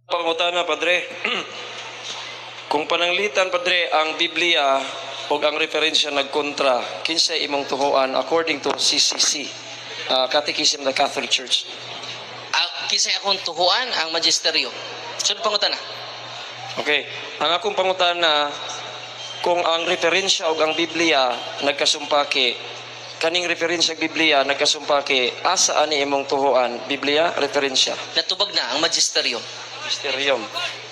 Pangutana, Padre. Kung pananglitan, Padre, ang Biblia o ang referensya nagkontra, kinsay imong tuhuan according to CCC, Catechism of the Catholic Church. Kisay akong tuhuan ang magisteryo. Sino pangutana? Okay. Ang akong pangutana, kung ang referensya o ang Biblia nagkasumpaki, kaning referensya ng Biblia nagkasumpaki, asa ani imong tuhuan? Biblia, referensya. Natubag na ang magisteryo. Mysterium.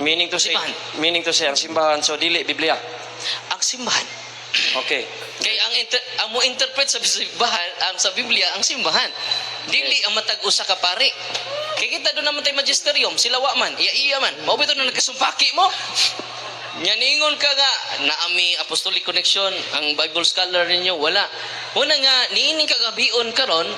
Meaning to say, Simbahan. ang simbahan, so dili, Biblia. Ang simbahan. Okay. Kay ang mo interpret sa simbahan, sa Biblia, ang simbahan. Dili ang matag usa ka pare. Kay kita doon naman tayo magisterium, sila wa man, iya man. Mao bitaw na nagkasumpaki mo. Nyaningon ka nga na ami apostolic connection ang Bible scholar ninyo wala. Una nga niining kagabion karon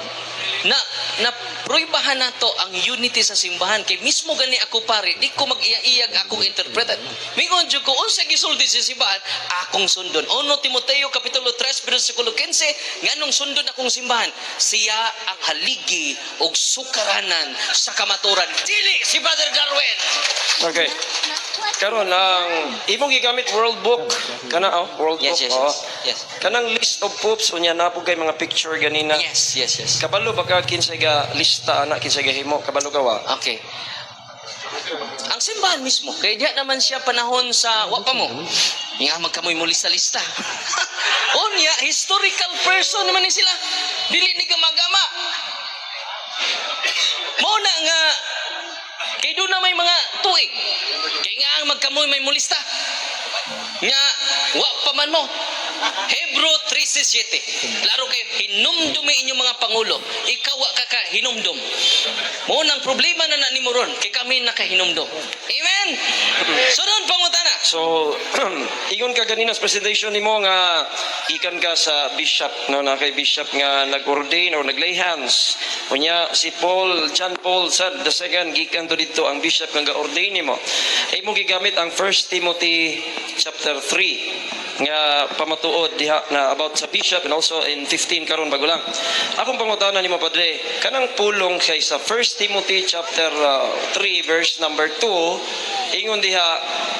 na proibahan nato ang unity sa simbahan kay mismo gani ako pare di ko mag-iya-iyag akong interpretan. Mingon jud ko unsa gisulti sa simbahan akong sundon. 1 Timoteo kapitulo 3 bersikulo 15 nganong sundon akong simbahan siya ang haligi og sukaranan sa kamaturan dili si Brother Darwin. Okay. Karon ang imong gigamit world book kana world book. Yes. Kanang list of popes unya na po kay mga picture ganina. Yes. Kabalo ba ka kinsay ga lista ana kinsay ga himo kabalo ka wa? Okay. Ang simbahan mismo, kaya diya naman siya panahon sa wapa mo. Nga magkamoy mo lista-lista. Unya, historical person naman ni sila. Dili ni gamagama. Muna nga, kay doon na may mga tuig. Kaya nga ang magkamoy may mulista. Nga, wa pa man mo. Hebro 13:7. Klaro kayo, hinumdumi inyong mga pangulo. Ikaw wa ka hinumdum. Mo nang problema na nimo ron, kay kami nakahinumdum. Amen. Sunod pangutana. So ingon ka ganina sa presentation nimo nga ikan ka sa bishop no na kay bishop nga nag-ordain or naglay hands. Unya si John Paul said the second gikan to dito ang bishop nga ga-ordain nimo. Ay mo gigamit ang 1 Timothy chapter 3 nga pamatuod diha na about sa bishop and also in 15 karon bago lang. Akong pangutana nimo Padre, kanang pulong kay sa 1 Timothy chapter 3 verse number 2 ingon diha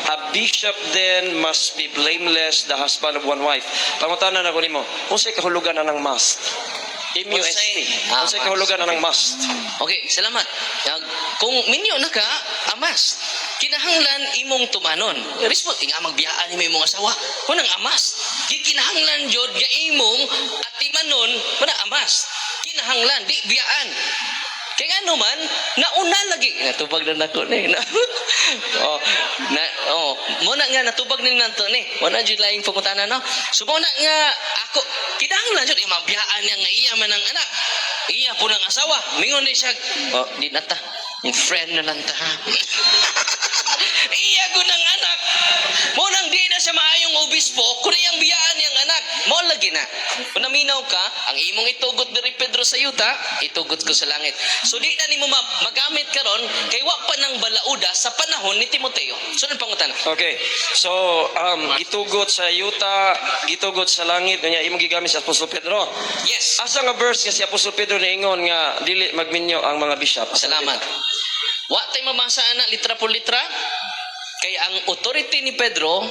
a bishop then must be blameless, the husband of one wife. Pangutana na ko nimo, unsay kahulugan na ng must? MUST. Unsay kahulugan na ng must? Okay, salamat. Kung minyo na ka, amas. Kinahanglan imong tumanon. Respond, nga magbiyaan ni imong asawa. Kunang amas. Kinahanglan jud nga imong atimanon, kuna amas. Kinahanglan di biyaan. Kaya nga naman, nauna lagi. Natubag na nako ni. Muna nga natubag na nato ni. Muna jud laing pangutana no. So muna nga ako kinahanglan jud mabiyaan niya nga iya man ang anak. Iya po ng asawa. Mingon ni siya. Di na ta. Yung friend na lang ta. Iya ko ng anak. Mo nang di na siya maayong obispo, kung iyang biyaan niyang anak, mo lagi na. Kung naminaw ka, ang imong itugot diri Pedro sa yuta, itugot ko sa langit. So di na nimo magamit karon kay wa pa nang balauda sa panahon ni Timoteo. Sunod pangutana. Okay. So gitugot sa yuta, gitugot sa langit unya imong gigamit sa Apostol Pedro. Yes. Asa nga verse nga si Apostol Pedro niingon nga dili magminyo ang mga bishop? Salamat. Wa tay mabasa ana litra por litra. Kay ang authority ni Pedro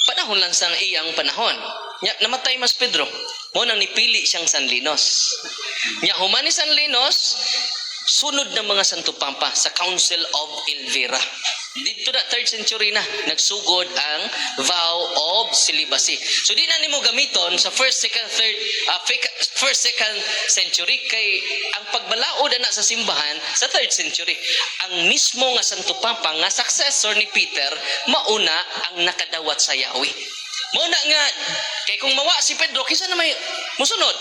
panahon lang sa iyang panahon. Nya namatay mas Pedro. Mo nang nipili siyang Sanlinos. Nya human ni Sanlinos sunod ng mga Santo Pampa sa Council of Elvira. Dito na 3rd century na nagsugod ang vow of celibacy. So di na nimo gamiton sa 1st, 2nd century kay ang pagbalaod na sa simbahan sa 3rd century. Ang mismo nga Santo Papa nga successor ni Peter mauna ang nakadawat sa Yahweh. Mauna nga kay kung mawa si Pedro kinsa na may musunod.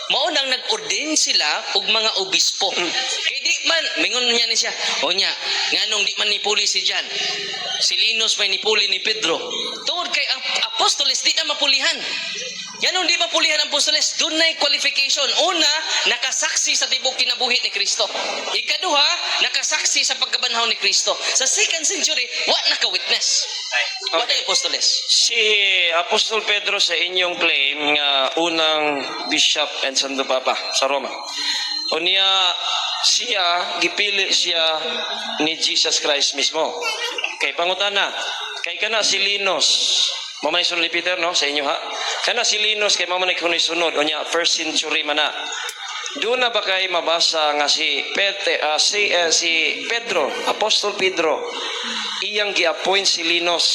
Maunang nag-ordain sila og mga obispo. Kay di man mingon niya ni siya. O nya, nganong di man nipuli si John. Si Linus may nipuli ni Pedro. Tungod kay ang apostoles di na mapulihan. Nganong di mapulihan ang apostoles? Dunay qualification. Una, nakasaksi sa tibok kinabuhi ni Kristo. Ikaduha, nakasaksi sa pagkabanhaw ni Kristo. Sa 2nd century, wa naka-witness. Wa na apostoles. Si Apostol Pedro sa inyong claim nga unang bishop and Santo Papa sa Roma. Unya siya gipili siya ni Jesus Christ mismo. Kay pangutana, kay kana si Linus, mamanay sunod ni Peter no sa inyo ha. Kana si Linus kay mamanay kuno sunod unya first century man na. Doon na ba kay mabasa nga si Pedro, Apostol Pedro, iyang gi-appoint si Linus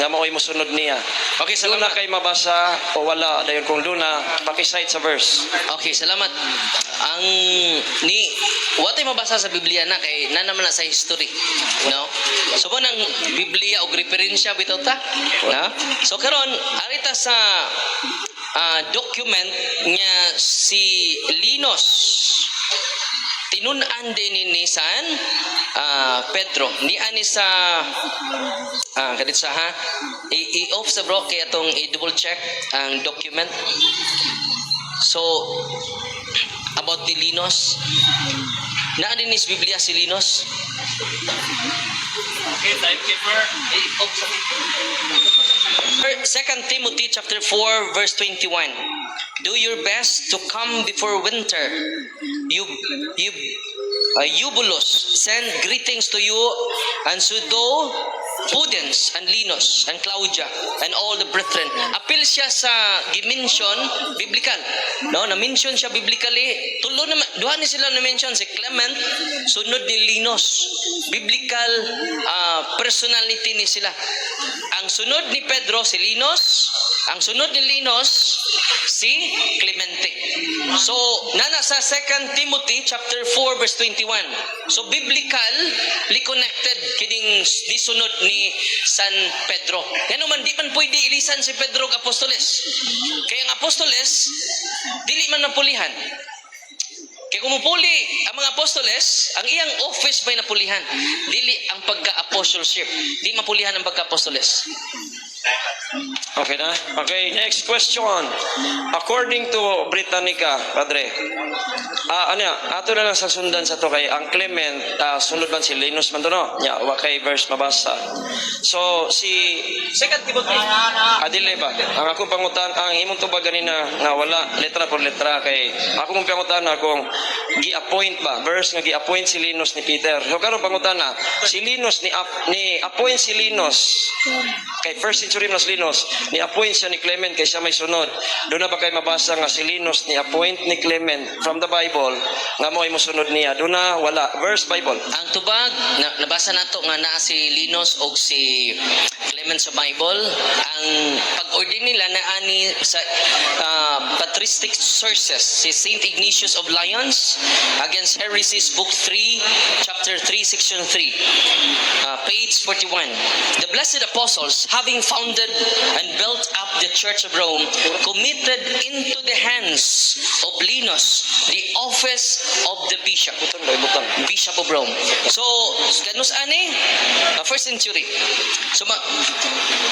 nga mao'y mosunod niya. Okay, Doon na salamat. kay mabasa o wala dayon kung doon na pakisite sa verse. Okay, salamat. Ang watay mabasa sa Biblia na kay na naman na sa history, no? So mo nang Biblia og referensya bitaw ta, na? So karon arita sa document nga si Linus tinun-an din ni San Pedro ni ani sa kadit sa ha i-off sa bro kay atong i-double check ang document. So about ni Linus naa din ni sa Biblia si Linus. Okay, timekeeper. I-off sa 2 Timothy chapter 4 verse 21. Do your best to come before winter. Eubulus send greetings to you, and Pseudo, Pudens, and Linus, and Claudia, and all the brethren. Apil siya sa gimension biblical. No, na-mention siya biblically. Tulo na duha ni sila na-mention si Clement, sunod ni Linus. Biblical personality ni sila. Ang sunod ni Pedro si Linus, ang sunod ni Linus si Clemente. So, nana sa 2 Timothy chapter 4 verse 21. So, biblically connected kining disunod ni San Pedro. Yan naman, di man pwede ilisan si Pedro ang apostoles. Kaya ang apostoles, dili man napulihan. Kaya kung mupuli ang mga apostoles, ang iyang office may napulihan. Dili ang pagka-apostleship. Di mapulihan ang pagka-apostoles. Okay na? Okay, next question. According to Britannica, Padre, ato na lang sa sundan sa to kay ang Clement, sunod man si Linus man to no? Nya, wa kay verse mabasa. So, si 2 Timothy, adili ba? Ang akong pangutan, ang imong tubag ganina nga wala letra por letra kay ako mong pangutan akong gi-appoint ba? Verse nga gi-appoint si Linus ni Peter. So, karon pangutan na, si Linus ni appoint si Linus kay first century mas Linus ni appoint siya ni Clement kay siya may sunod. Doon na ba kay mabasa nga si Linus ni appoint ni Clement from the Bible nga mo ay mosunod niya? Doon na wala verse Bible. Ang tubag, nabasa nato nga naa si Linus o si Clement sa Bible. Ang pag-order nila na ani sa patristic sources, si Saint Ignatius of Lyons against heresies, book 3, chapter 3, section 3, page 41. The blessed apostles, having founded and built up the Church of Rome, committed into the hands of Linus the office of the bishop. Bishop of Rome. So, kanus ani? First century. So,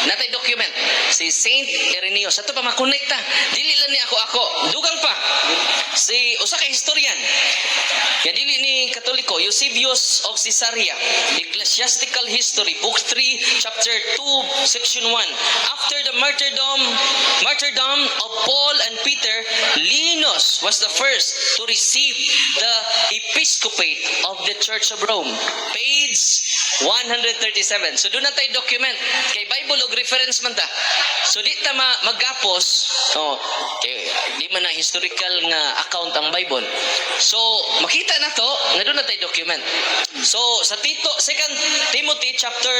natay document. Si Saint Irenaeus. Ato pa makonekta. Dili lang ni ako. Dugang pa. Si usa ka historian. Kaya dili ni Katoliko. Eusebius of Caesarea. Ecclesiastical History. Book 3, chapter 2, section 1. After the martyrdom of Paul and Peter, Linus was the first to receive the episcopate of the Church of Rome. Page 137. So doon na tayo document. Kay Bible og reference man ta. So di ta magapos. Kay di man na historical nga account ang Bible. So makita na to, nga doon na tayo document. So sa 2 Timothy chapter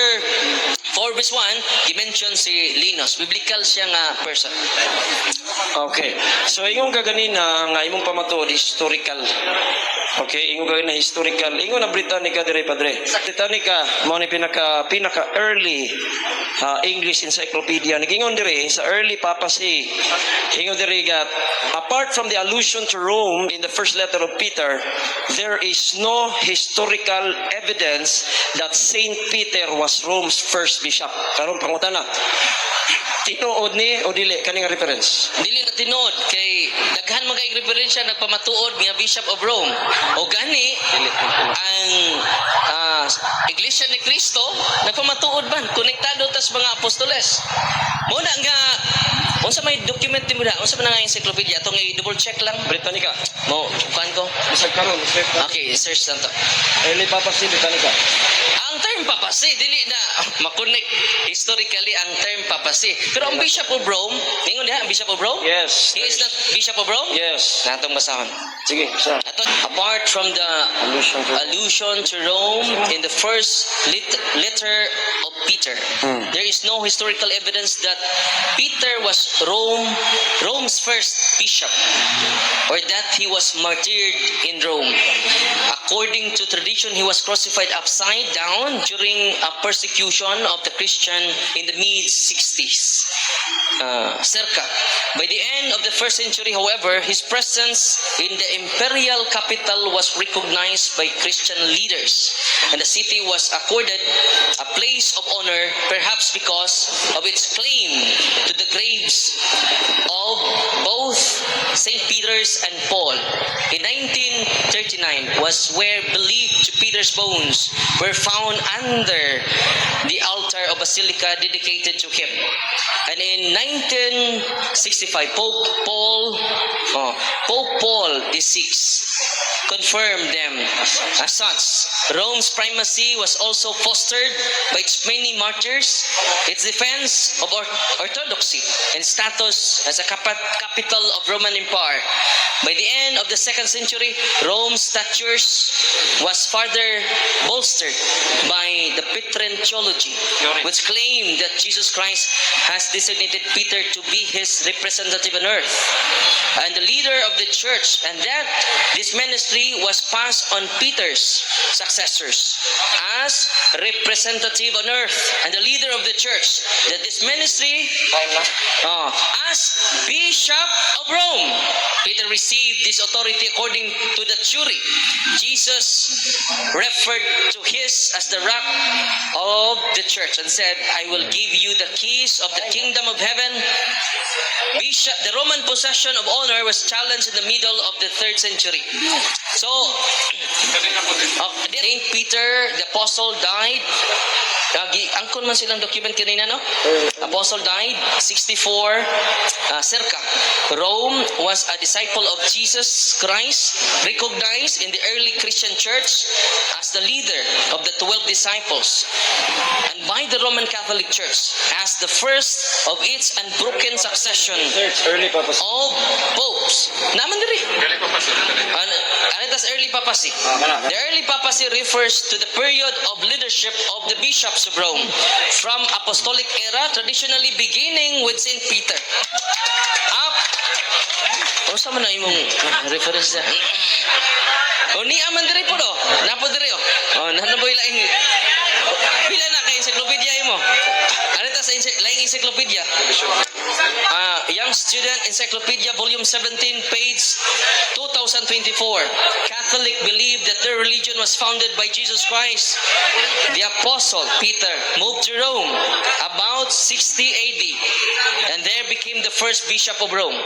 4 verse 1, i-mention si Linus. Biblical siya nga person. Okay. So ingong kaganina nga imong pamatuod historical. Okay, ingong kaganina historical. Ingon na Britannica dire Padre. Britannica mao ni pinaka early English encyclopedia. Nigingon dire sa early papacy. Ingon dire gat apart from the allusion to Rome in the first letter of Peter, there is no historical evidence that Saint Peter was Rome's first bishop. Karon pangutana. Tinuod ni o dili kaning reference. Dili na tinuod kay daghan mga referensya nagpamatuod nga Bishop of Rome. O gani ang Iglesia ni Cristo nagpamatuod man konektado tas mga apostoles. Mo na nga unsa may document mo da? Unsa man nga encyclopedia atong i-double check lang. Britannica. Mo kan ko. Bisag karon, search na. Okay, search lang to. Early papacy Britannica. Ang term papasi, dili na makonek historically ang term papasi. Pero ang Bishop of Rome, ningon niya, ang Bishop of Rome? Yes. He is not Bishop of Rome? Yes. Natong basahon. Sige, sa Ato, apart from the allusion to Rome in the first letter of Peter, there is no historical evidence that Peter was Rome's first bishop or that he was martyred in Rome. According to tradition, he was crucified upside down during a persecution of the Christian in the mid-60s. Circa. By the end of the first century, however, his presence in the imperial capital was recognized by Christian leaders, and the city was accorded a place of honor, perhaps because of its claim to the graves of both St. Peter's and Paul. In 1939 was where believed to Peter's bones were found under the altar of Basilica dedicated to him. And in 1965, Pope Paul VI confirmed them as such. Rome's primacy was also fostered by its many martyrs, its defense of orthodoxy, and status as a capital of Roman Empire. By the end of the 2nd century, Rome's statures was further bolstered by the Petrine theology, which claimed that Jesus Christ has designated Peter to be his representative on earth and the leader of the church, and that this ministry was passed on Peter's successors as representative on earth and the leader of the church, that this ministry as Bishop of Rome. Peter received this authority according to the theory. Jesus referred to his as the rock of the church and said, I will give you the keys of the kingdom of heaven. Bishop, the Roman possession of honor was challenged in the middle of the 3rd century. So, Saint Peter, the apostle, died. Angkon man silang document kanina, no? Apostle died, 64, circa. Rome was a disciple of Jesus Christ, recognized in the early Christian church as the leader of the 12 disciples, and by the Roman Catholic Church as the first of its unbroken succession search early papacy. of popes. Naman diri. Anitas early papacy. The early papacy refers to the period of leadership of the bishops of Rome from apostolic era, traditionally beginning with Saint Peter. Up. O sa man na imong reference na? O ni aman diri po do. Napo diri o. O nanaboy laing. Pila na kay encyclopedia imo. Ano ta sa laing encyclopedia? Young Student Encyclopedia, Volume 17, page 2024. Catholic believe that their religion was founded by Jesus Christ. The Apostle Peter moved to Rome about 60 AD and there became the first Bishop of Rome.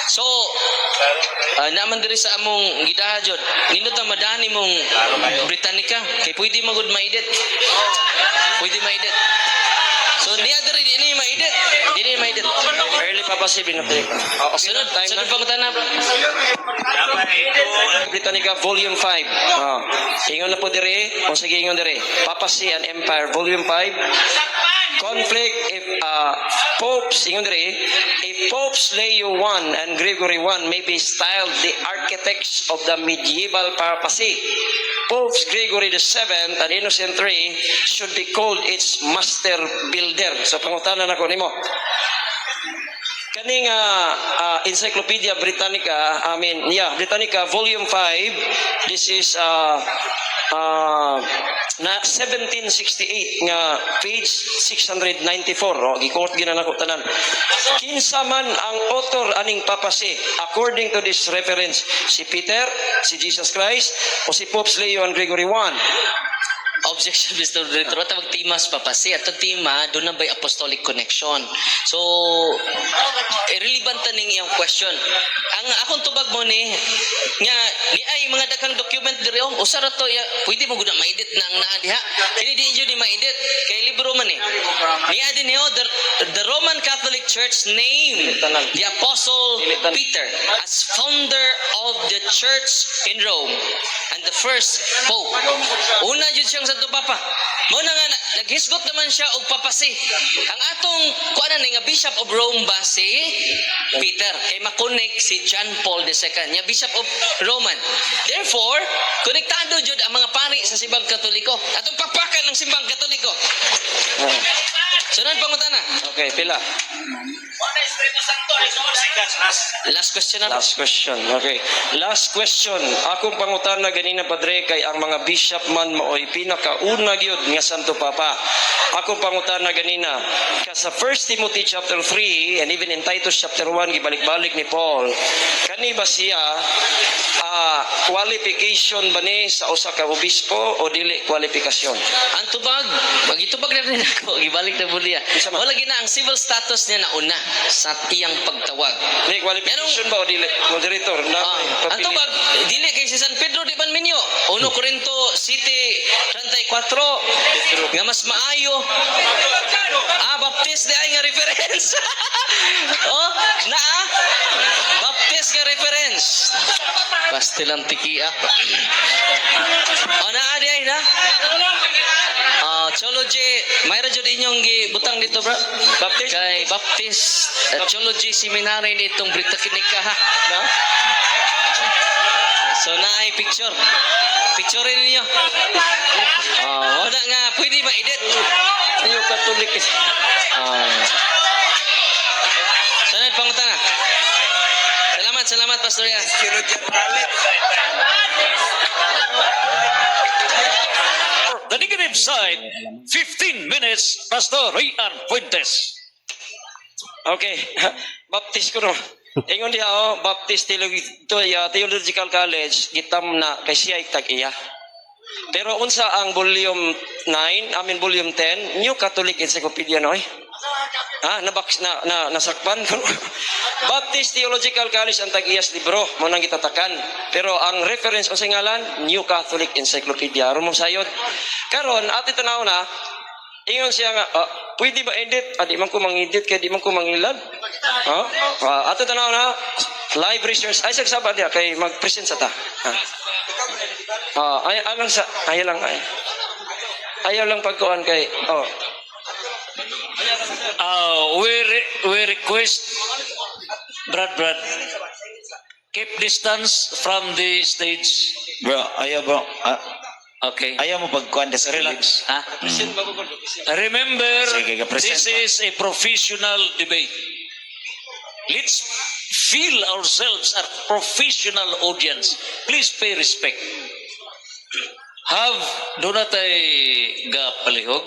So, naman diri sa among gidahajod, nindot ang madani mong Britannica, kay pwede magud maedit. Pwede maedit. So, niya diri, ini maedit. Dili maedit. Early papacy binabalik. Sunod pangutana. Britannica Volume 5. Ingon na po dire, o sige ingon dire. Papacy and Empire Volume 5. Conflict if popes, ingon dire, if popes Leo I and Gregory I may be styled the architects of the medieval papacy, Popes Gregory VII and Innocent III should be called its master builder. So pangutanan ako nimo. Kaning Encyclopedia Britannica, Britannica Volume 5, this is na 1768 nga page 694 gikot ginan ako tanan. Kinsa man ang author aning papacy according to this reference, si Peter, si Jesus Christ o si Popes Leo and Gregory I? Of objection, Mr. Director. At magtimas papasi. At ang tima, doon na ba'y apostolic connection. So, irrelevant na ning iyang question. Ang akong tubag mo ni, nga, ni ay mga daghang document diri oh, usa ra to, pwede mo gud ma-edit na ang naa diha. Kini di inyo ni ma-edit kay libro man eh. Niya din yo, the Roman Catholic Church named the Apostle Peter as founder of the church in Rome and the first pope. Una jud siyang Santo Papa. Mo na nga naghisgot naman siya og papasi. Ang atong kuan nga Bishop of Rome ba si Peter kay makonek si John Paul II nya Bishop of Roman. Therefore, konektado jud ang mga pari sa simbang Katoliko. Atong papakan ng simbang Katoliko. Sunod pangutana. Okay, pila. Last question na. Last question. Okay. Last question. Akong pangutana ganina padre kay ang mga bishop man maoy pinakauna gyud nga Santo Papa. Akong pangutana ganina sa 1 Timothy chapter 3 and even in Titus chapter 1 gibalik-balik ni Paul. Kani ba siya qualification ba ni sa usa ka obispo o dili qualification? Ang tubag, magitubag na rin ako, gibalik na buliya. Wala gina ang civil status niya na una sa iyang pagtawag. May qualification ba o dili? Moderator, na ang tubag, dili kay si San Pedro di man minyo. 1 Corinto City 34 nga mas maayo. Baptist di ay nga reference. Baptist nga reference. Pastilang tikia. Naa di ay na? Theology, mayroon dyan inyong butang dito, bro. Baptist? Kay Baptist Theology Seminary nitong Britannica, ha? No? So, naay picture. Picture ninyo. Wala nga, pwede ma-edit. Inyo Katolik. Sunod, pangutana. Salamat, Pastor Yan. The negative side, 15 minutes, Pastor Rian Fuentes. Okay. Baptist ko no. Ingon diha Baptist Theological College gitam na kay siya tag-iya. Pero unsa ang volume 9, volume 10, New Catholic Encyclopedia noy. Nasakpan ko. Baptist Theological College ang tag-iyas libro mo nang gitatakan. Pero ang reference unsay ngalan New Catholic Encyclopedia. Rumong sayod. Karon ati tanaw na ingon siya nga pwede ba edit? Di man ko mangedit kay di man ko mangilad. Ato tanaw na live research ay sagsaba dia kay mag-present sa ta. Ayaw lang pagkuan kay We request, Brad, keep distance from the stage. Bro, ayaw bro. Okay. Ayaw mo pagkuhan sa Relax. Ha? Remember, Sige, present. this is a professional debate. Let's feel ourselves a professional audience. Please pay respect. Do not palihog.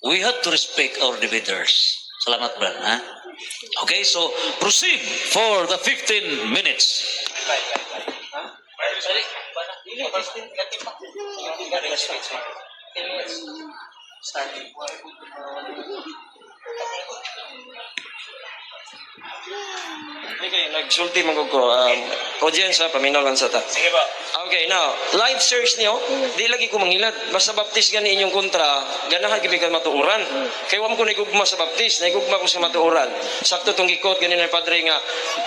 We have to respect our debaters. Salamat, Brad. Ha? Okay, so proceed for the 15 minutes. Okay, nagsulti man ko audience paminaw lang sa ta. Sige ba. Okay, now, live search niyo, di lagi ko mangilad. Basta Baptist gani inyong kontra, ganahan gibigan matuuran. Kay wa mo ko nigugma sa Baptist, nigugma ko sa matuuran. Sakto tong gikot gani na padre nga,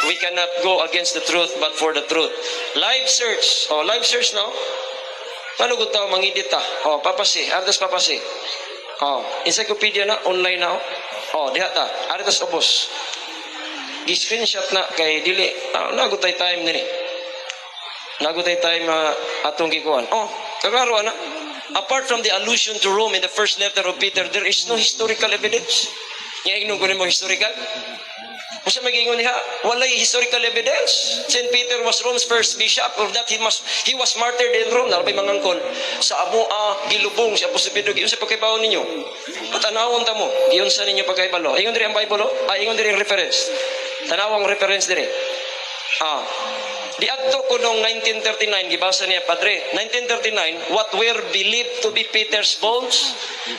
we cannot go against the truth but for the truth. Live search. Live search no. Ano gud taw mangidit ta? Papasi, ardas papasi. Encyclopedia na online na. Diha ta. Ardas ubos. Gi-screenshot na kay dili nagutay time nini. Nagutay time atong gikuan. Kaklaro na. Apart from the allusion to Rome in the first letter of Peter, there is no historical evidence. Nga ignon ko nimo historical. Usa magingon niya, walay historical evidence. Saint Peter was Rome's first bishop, or that he was martyred in Rome. Narabay mangangkon sa gilubong si Apostol Pedro. Giyon sa pagkaibaw ninyo. Tanawon ta mo. Giyon sa ninyo pagkaibalo. Ingon diri ang Bible, ingon diri ang reference. Tanawang reference diri. Diadto ko noong 1939, gibasa niya, Padre, 1939, what were believed to be Peter's bones,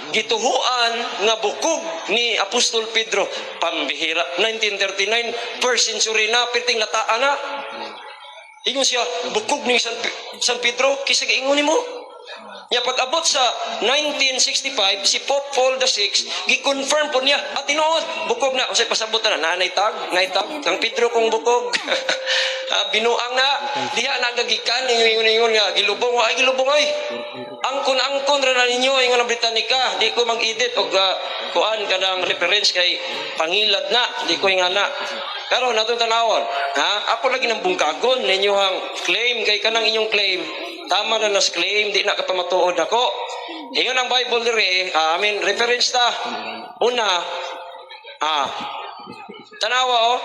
gituhuan nga bukog ni Apostol Pedro. Pambihira, 1939, first century na, pirting nataan na. Ingon siya, bukog ni San Pedro, kisa kaingon mo. Nya pag-abot sa 1965, si Pope Paul VI, gi-confirm po niya, at tinuod, bukog na. Usay pasabot na, naitag, ang Pedro kong bukog. Binuang na, diha na gagikan, ingon nga, gilubong ay. Angkon ra na ninyo, ingon ang Britannica, di ko mag-edit, o kuan ka ng reference kay pangilad na, di ko ingana. Pero natong tanawon, ako lagi ng bungkagon ninyo ang claim, kay kanang inyong claim, tama na nas claim, di na kapamatuod ako. Ingon ang Bible dire, reference ta. Una, tanawa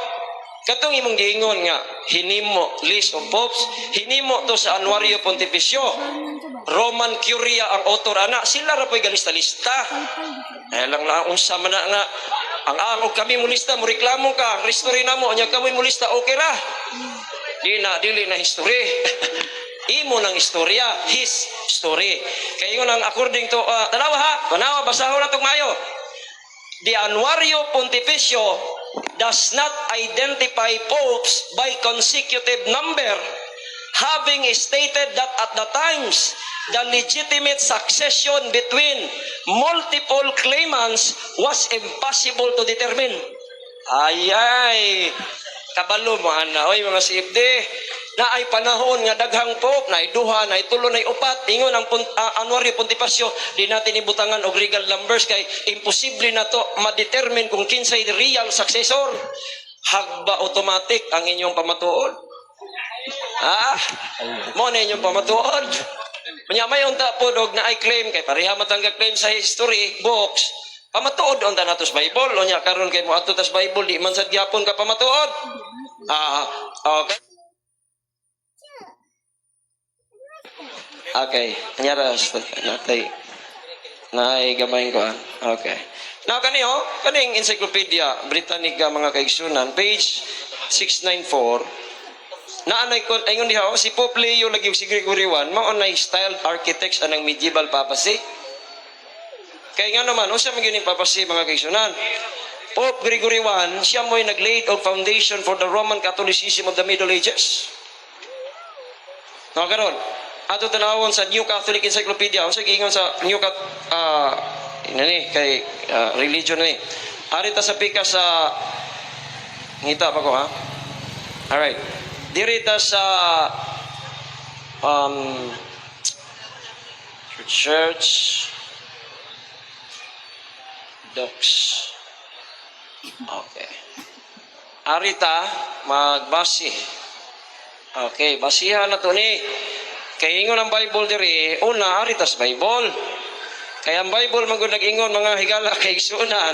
katong imong giingon nga, hinimo, list of popes, hinimo to sa Anuario Pontificio. Roman Curia ang author, ana, sila ra po'y galista-lista. Lang na, unsa man na nga, ang angog kami mulista, mo reklamo ka, history na mo, nya kami mulista, okay ra. Dili na history. Imo ng istorya, his story. Kaya yun ang according to, tanawa, basahon na itong mayo. The Anuario Pontificio does not identify popes by consecutive number, having stated that at the times, the legitimate succession between multiple claimants was impossible to determine. Ayay, kabalo mo ana, oy mga CFD, na ay panahon nga daghang pope, na iduha, na itulo, na upat, ingon ang Anuario Pontificio, di natin ibutangan og regal numbers kay imposible na to ma-determine kung kinsay real successor. Hagba automatic ang inyong pamatuod. Mo na inyong pamatuod. Manya may unta po dog na ay claim kay pareha matangga claim sa history books. Pamatuod unta natos Bible, o nya karon kay mo adto tas Bible di man sad gyapon ka pamatuod. Okay. Okay, nyara natay gamay ko. Okay. Now kaning Encyclopedia Britannica mga kaigsunan, page 694. Naanay ko ayun diha si Pope Leo lagi si Gregory I, mao na styled architects anang medieval papacy. Kay nga naman usa man gining papacy mga kaigsunan. Pope Gregory I, siya mo'y nag-laid og foundation for the Roman Catholicism of the Middle Ages. No, karon ato tanawon sa New Catholic Encyclopedia, unsa giingon sa New kay religion ni. Arita sa pika sa ngita pa ko Alright. Dirita sa church docs. Okay. Arita magbasi. Okay, basihan na to ni. Kaya ingon ang Bible diri, una, aritas Bible. Kaya ang Bible magud nag-ingon mga higala kay sunan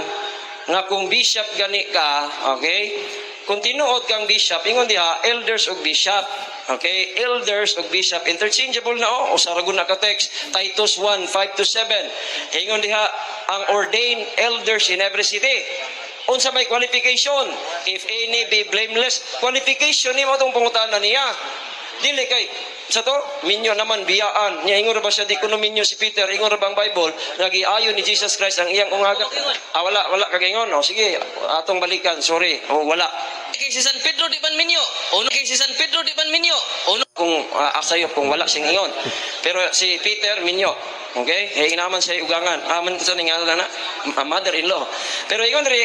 nga kung bishop gani ka, okay? Kung tinuod kang bishop, ingon diha, elders og bishop. Okay? Elders og bishop. Interchangeable na usa ra gud na ka text, Titus 1:5-7. Ingon diha, ang ordained elders in every city. Unsa may qualification? If any be blameless, qualification ni mo tong pangutanan niya. Dili kay sa to, minyo naman biyaan. Niya ingon ra ba siya di kuno minyo si Peter, ingon ra bang Bible, nagiayon ni Jesus Christ ang iyang ungaga. Wala kagaingon. Sige, atong balikan. Sorry. Wala. Kay si San Pedro di ban minyo. Kay si San Pedro di ban minyo. Kung asayop kung wala sing ingon. Pero si Peter minyo. Okay? Hey, naman siya ugangan. Aman sa ning na mother-in-law. Pero ingon ri,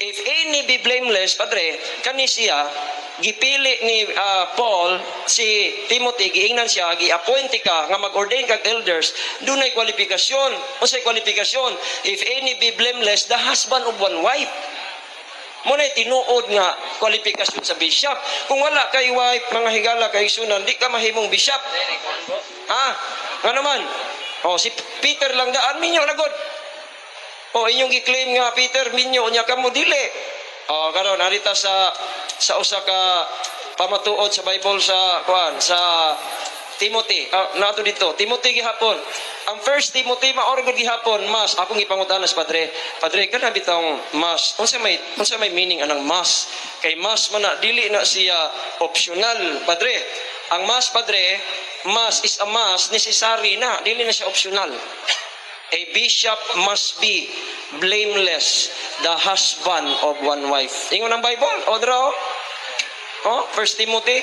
if any be blameless, padre, kani siya gipili ni Paul si Timothy, giingnan siya, gi-appoint ka nga mag-ordain kag elders, dunay kwalifikasyon. Unsay kwalifikasyon? If any be blameless, the husband of one wife. Muna'y tinuod nga kwalifikasyon sa bishop. Kung wala kay wife, mga higala kay sunan, di ka mahimong bishop. Nga naman? Si Peter lang daan, minyo lagod. Inyong gi-claim nga Peter, minyo, unya ka mo dili. Karon narita sa usa ka pamatuod sa Bible sa Timothy. Nato dito, Timothy gihapon. ang First Timothy maorgod gihapon mas akong ipangutanas padre. Padre kana bitong mas unsa may meaning anang mas? Kay mas man na dili na siya optional padre. Ang mas padre, mas is a must, necessary na, dili na siya optional. A bishop must be blameless, the husband of one wife. Ingon ang Bible, o draw. Oh, 1 Timothy.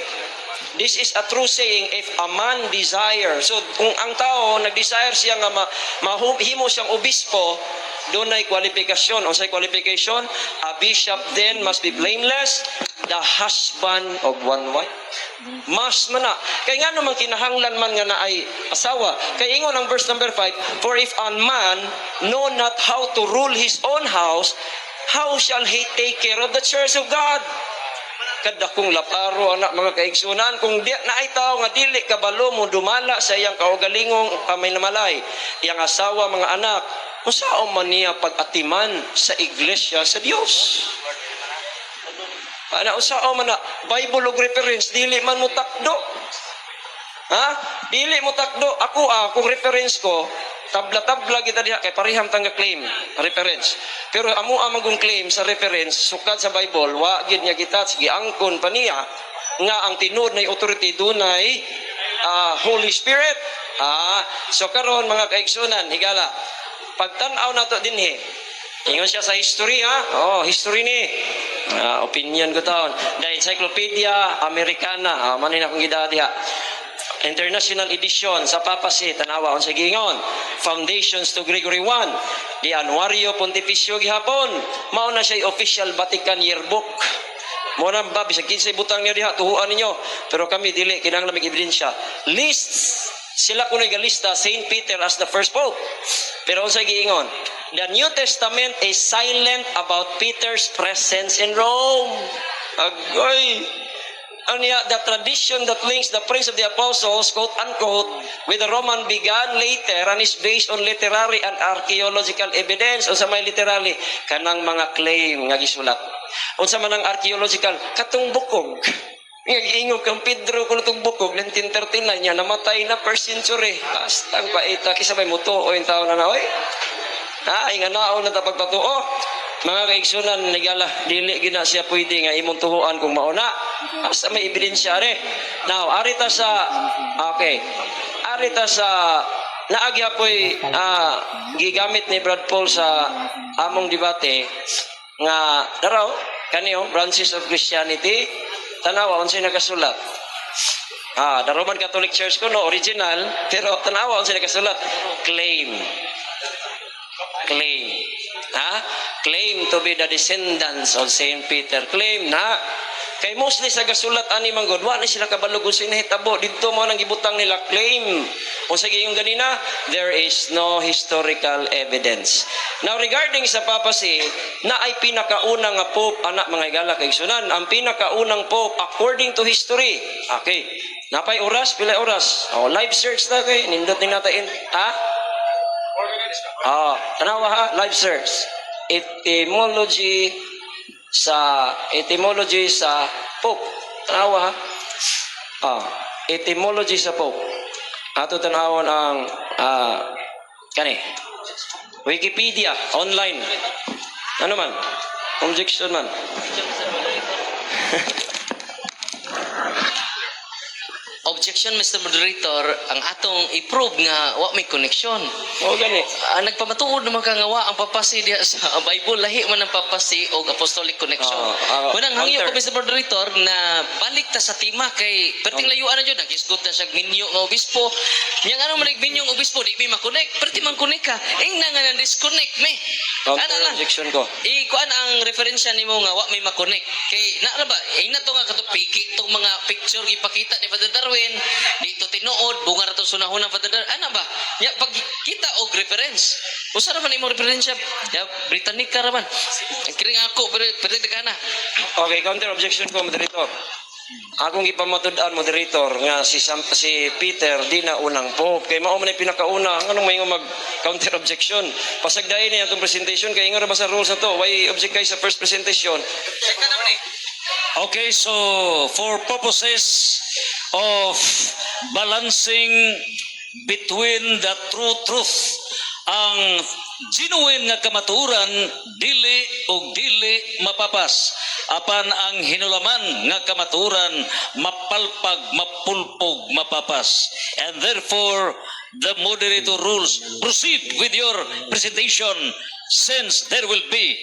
This is a true saying, if a man desire. So, kung ang tao nag-desire siya nga mahimo siyang obispo, doon ay kwalifikasyon. O sa qualification, a bishop then must be blameless, the husband of one wife. Mas man na. Kaya nga naman kinahanglan man nga na ay asawa. Kaya ingon ang verse number 5, for if a man know not how to rule his own house, how shall he take care of the church of God? Kada kong laparo anak mga kaigsunan kung di na ay tao nga dili kabalo mo dumala sa iyang kaugalingong paminamalay iyang asawa mga anak unsaon man niya pag-atiman sa iglesia sa Dios. Ana unsaon man na Bible og reference dili man mo takdo. Ha? Dili mo takdo ako kung reference ko tabla-tabla kita diha kay pariham tang claim reference. Pero amo among claim sa reference sukad sa Bible wa gid niya kita sige angkon pa niya nga ang tinud na authority dunay Holy Spirit. So karon mga kaigsunan higala pagtan-aw nato dinhi. Ingon siya sa history history ni. Opinion ko taon. The Encyclopedia Americana manin akong gida diha. International edition sa papacy tanawa on sa gingon Foundations to Gregory I di Anuario Pontificio gihapon mao na siya official Vatican yearbook mo na ba bisag kinsay butang niya diha tuhuan ninyo pero kami dili kinahanglan mig ebidensya lists sila kunoy galista Saint Peter as the first pope pero unsa giingon the New Testament is silent about Peter's presence in Rome agoy. The tradition that links the Prince of the Apostles, quote unquote, with the Roman began later and is based on literary and archaeological evidence. O sa may literary, kanang mga claim nga gisulat. O sa manang archaeological, katong bukog. Ingog kang Pedro kung itong bukog, 1939 niya, namatay na first century. Bastang paita, kisa may muto o yung tao na oy. Inga naon na tapagpatuo. Mga kaigsunan nagala dili gina siya pwede nga imong tuhuan kung mauna asa may ebidensya re now arita sa naagyapoy gigamit ni Brad Paul sa among debate nga daraw kaniyo branches of Christianity tanawa unsay nagasulat the Roman Catholic Church ko no original pero tanawa unsay nagasulat claim claim to be the descendants of Saint Peter. Claim na. Kay mostly sa gasulat ani manggod, wa na sila kabalog sa inahitabo. Dito mo nang gibutang nila claim. O sige yung ganina, there is no historical evidence. Now regarding sa papacy, na ay pinakaunang nga pope, anak mga igala kay sunan, ang pinakaunang pope according to history. Okay. Napay oras, pila oras? Live search na kay, nindot din natin. Tanawa ha, live search. Etymology sa Pope. Tanawa ha. Etymology sa Pope. Ato tanawon ang Wikipedia online. Ano man? Objection man. Objection, Mr. Moderator, ang atong i-prove nga wa may connection. O gani. Nagpamatuod naman ka nga wa ang papasi diya sa Bible, lahi man ang papasi o apostolic connection. Munang hangyo ko, Mr. Moderator, na balik ta sa tema kay perting layuan na dyan, nag-isgot na siya minyo nga obispo. Yang ano man minyong obispo, di may makonect. Perti man connect ka, na nga na-disconnect me. Objection ko. Kuan ang referensya nimo nga wa may makonect. Kay na ba, to nga kato piki tong mga picture ipakita ni Father Darwin, dito tinuod bunga ra to sunahon ng Father Darwin. Ana ba? Ya pag kita og reference. Usa ra man imo referensya? Ya Britannica ra man. Ang kiring ako pero dagana. Okay, counter objection ko, moderator. Akong ipamatud-an, moderator, nga si Peter di na unang pope. Kay mao man ay pinakauna. Anong may mag counter objection? Pasagdayon niya itong presentation. Kaya nga ba sa rules na to? Why object kayo sa first presentation? Okay, so for purposes of balancing between the true truth. Ang genuine nga kamatuoran dili og dili mapapas. Apan ang hinulaman nga kamatuoran mapalpag, mapulpog, mapapas. And therefore, the moderator rules, proceed with your presentation since there will be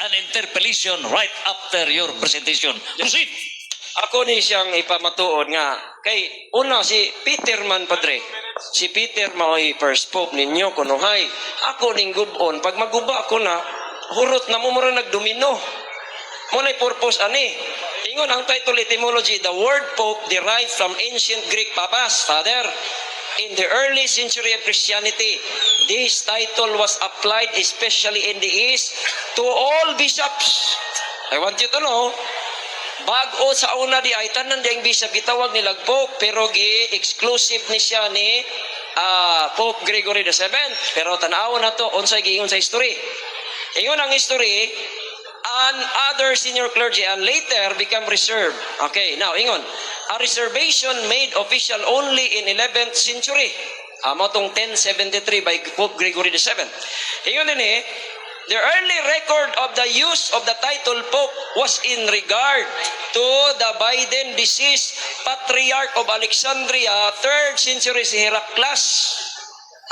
an interpellation right after your presentation. Proceed. Ako ni siyang ipamatuod nga kay una si Peter man padre. Si Peter mao'y first pope ninyo kunuhay. Ako ning gubon pag maguba ako na hurot na mo mura nagdomino. Mo nay purpose ani. Ingon ang title etymology, the word pope derived from ancient Greek papas, father. In the early century of Christianity, this title was applied especially in the East to all bishops. I want you to know, bago sa una di ay tanan di ang bishop gitawag nilag Pope pero gi-exclusive ni siya ni Pope Gregory VII. Pero tanaw na to unsay giingon sa history. Ingon ang history, and other senior clergy and later become reserved. Okay, now ingon, a reservation made official only in 11th century. Amo tong 1073 by Pope Gregory VII. Ingon din the early record of the use of the title Pope was in regard to the Biden deceased Patriarch of Alexandria, 3rd century si Heraclius.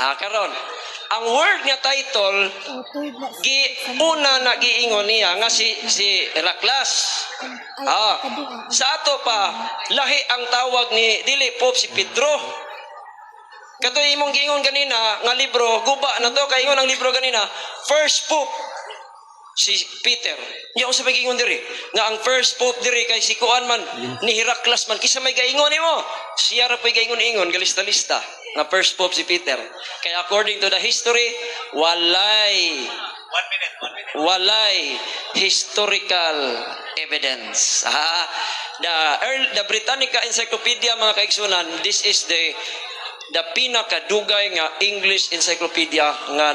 Karon, ang word nga title una na giingon niya nga si Heraclius. Sa ato pa lahi ang tawag ni dili Pope si Pedro. Kato imong giingon kanina nga libro, guba na to kay ingon ang libro kanina, First Pope si Peter. Di ako sa giingon diri nga ang first pope diri kay si Kuan man ni Heraclius man kisa may gaingon nimo. Siya ra pay gaingon-ingon galista-lista nga first pope si Peter. Kay according to the history, walay historical evidence. The Britannica Encyclopedia mga kaigsunan, this is the pinakadugay nga English encyclopedia nga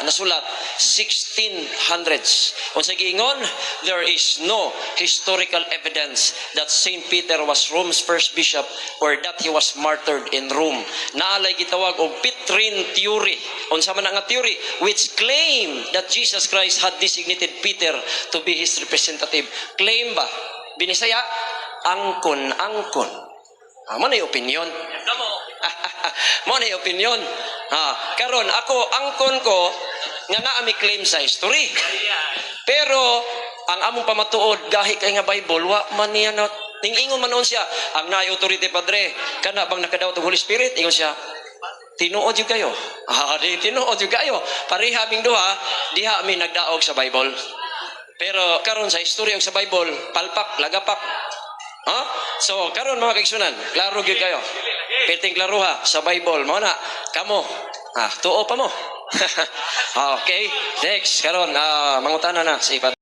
nasulat 1600s. Unsa giingon, there is no historical evidence that Saint Peter was Rome's first bishop or that he was martyred in Rome. Naalay gitawag og Petrine theory. Unsa man nga theory which claim that Jesus Christ had designated Peter to be his representative. Claim ba? Binisaya angkon. Mo na opinion. Mo na opinion. Karon ako angkon ko nga naa mi claim sa history. Pero ang among pamatuod gahi kay nga Bible wa man niya na ning-ingon man noon siya ang naay authority padre kana bang nakadaot og Holy Spirit ingon siya tinuod jud kayo. Tinuod jud kayo. Pareha ming duha diha mi nagdaog sa Bible. Pero karon sa history og sa Bible palpak lagapak. So karon mga kaigsunan, klaro gyud kayo. Perting klaruha sa Bible mo na kamo. Tuo pa mo. Okay, next karon mangutana na sa ipat.